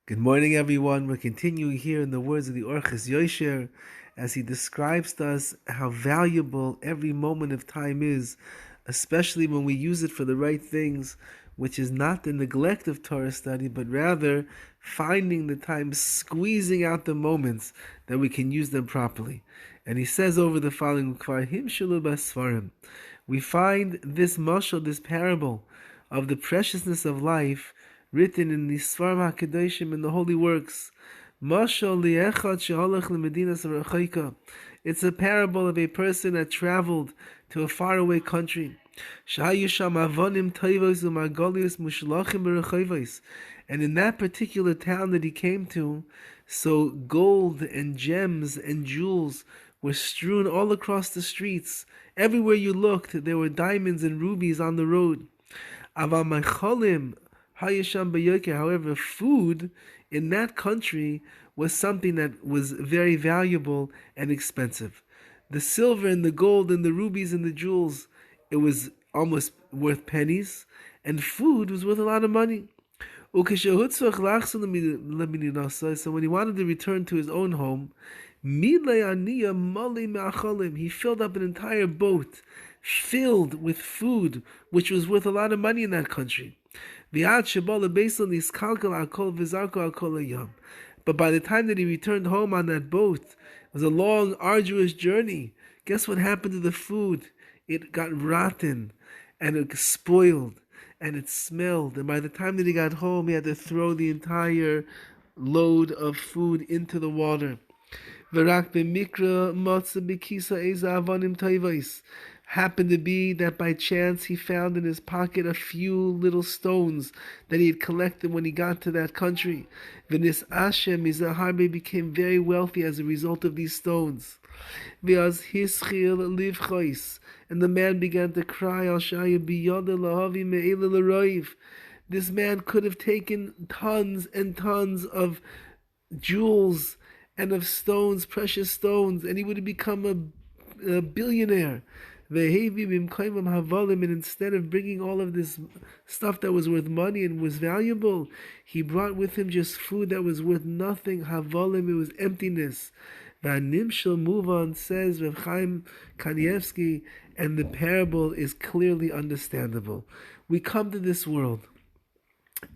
Good morning, everyone. We're continuing here in the words of the Orchis Yosher as he describes to us how valuable every moment of time is, especially when we use it for the right things, which is not the neglect of Torah study, but rather finding the time, squeezing out the moments that we can use them properly. And he says over the following, we find this mashal, this parable of the preciousness of life written in the Svarim HaKadoshim, in the holy works. Mashal li'echad shehalach le'medinas rechaika. It's a parable of a person that traveled to a faraway country. Shahayu sham avonim toivos u'margolios mushlachim b'rechayvos. And in that particular town that he came to, so gold and gems and jewels were strewn all across the streets. Everywhere you looked, there were diamonds and rubies on the road. Aval macholim hayasham b'yoker. However, food in that country was something that was very valuable and expensive. The silver and the gold and the rubies and the jewels, it was almost worth pennies, and food was worth a lot of money. So when he wanted to return to his own home, he filled up an entire boat filled with food, which was worth a lot of money in that country. But by the time that he returned home on that boat, it was a long, arduous journey. Guess what happened to the food? It got rotten, and it spoiled, and it smelled. And by the time that he got home, he had to throw the entire load of food into the water. Happened to be that by chance he found in his pocket a few little stones that he had collected when he got to that country. V'nis Ashem Mizaharbe became very wealthy as a result of these stones. V'az hischil livchois, and the man began to cry, Al shaya biyada lahavi me'ela l'roiv. This man could have taken tons and tons of jewels and of stones, precious stones, and he would have become a billionaire. And instead of bringing all of this stuff that was worth money and was valuable, he brought with him just food that was worth nothing. Havolim, it was emptiness. Vanimshal move on, says Rav Chaim Kanievsky, and the parable is clearly understandable. We come to this world,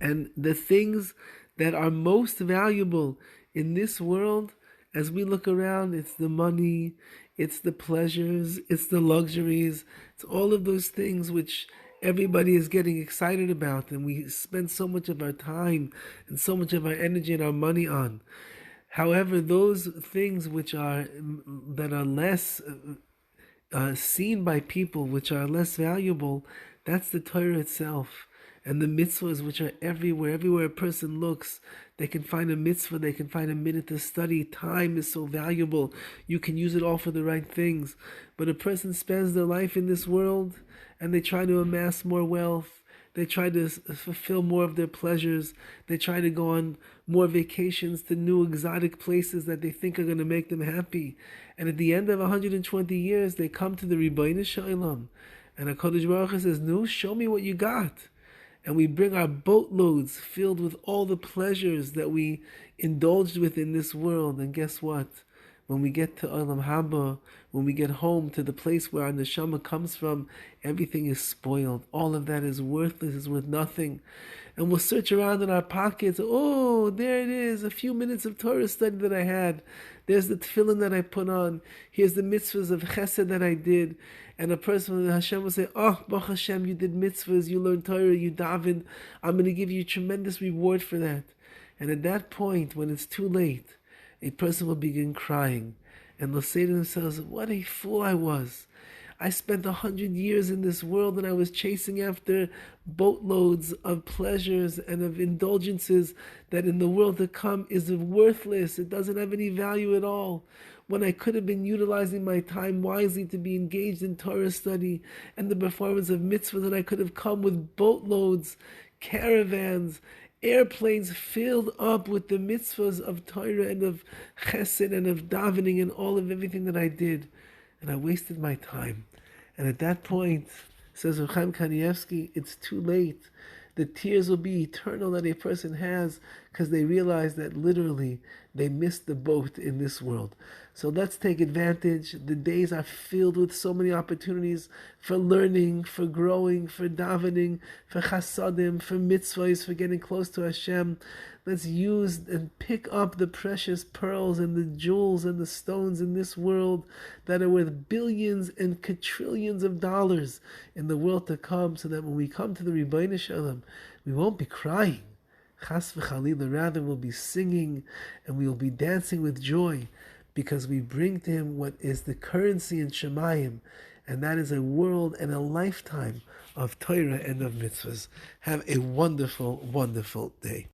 and the things that are most valuable in this world, as we look around, it's the money, it's the pleasures, it's the luxuries, it's all of those things which everybody is getting excited about, and we spend so much of our time and so much of our energy and our money on. However, those things which are that are less seen by people, which are less valuable, that's the Torah itself. And the mitzvahs which are everywhere. Everywhere a person looks, they can find a mitzvah, they can find a minute to study. Time is so valuable. You can use it all for the right things. But a person spends their life in this world, and they try to amass more wealth. They try to fulfill more of their pleasures. They try to go on more vacations to new exotic places that they think are going to make them happy. And at the end of 120 years, they come to the Ribono Shel Olam. And HaKadosh Baruch Hu says, no, show me what you got. And we bring our boatloads filled with all the pleasures that we indulged with in this world. And guess what? When we get to Olam Haba, when we get home to the place where our neshama comes from, everything is spoiled. All of that is worthless, is worth nothing. And we'll search around in our pockets. Oh, there it is, a few minutes of Torah study that I had. There's the tefillin that I put on. Here's the mitzvahs of chesed that I did. And a person from Hashem will say, oh, Baruch Hashem, you did mitzvahs, you learned Torah, you davened. I'm going to give you tremendous reward for that. And at that point, when it's too late, a person will begin crying. And they'll say to themselves, what a fool I was. I spent 100 years in this world, and I was chasing after boatloads of pleasures and of indulgences that in the world to come is worthless. It doesn't have any value at all. When I could have been utilizing my time wisely to be engaged in Torah study and the performance of mitzvahs, and I could have come with boatloads, caravans, airplanes filled up with the mitzvahs of Torah and of chesed and of davening and all of everything that I did. And I wasted my time. And at that point, says Rav Chaim Kanievsky, it's too late. The tears will be eternal that a person has because they realize that literally they missed the boat in this world. So let's take advantage. The days are filled with so many opportunities for learning, for growing, for davening, for chasadim, for mitzvahs, for getting close to Hashem. Let's use and pick up the precious pearls and the jewels and the stones in this world that are worth billions and quadrillions of dollars in the world to come, so that when we come to the Rebbeinu Shalom, we won't be crying. Chas v'chalila, rather we'll be singing and we will be dancing with joy, because we bring to him what is the currency in Shemayim, and that is a world and a lifetime of Torah and of mitzvahs. Have a wonderful, wonderful day.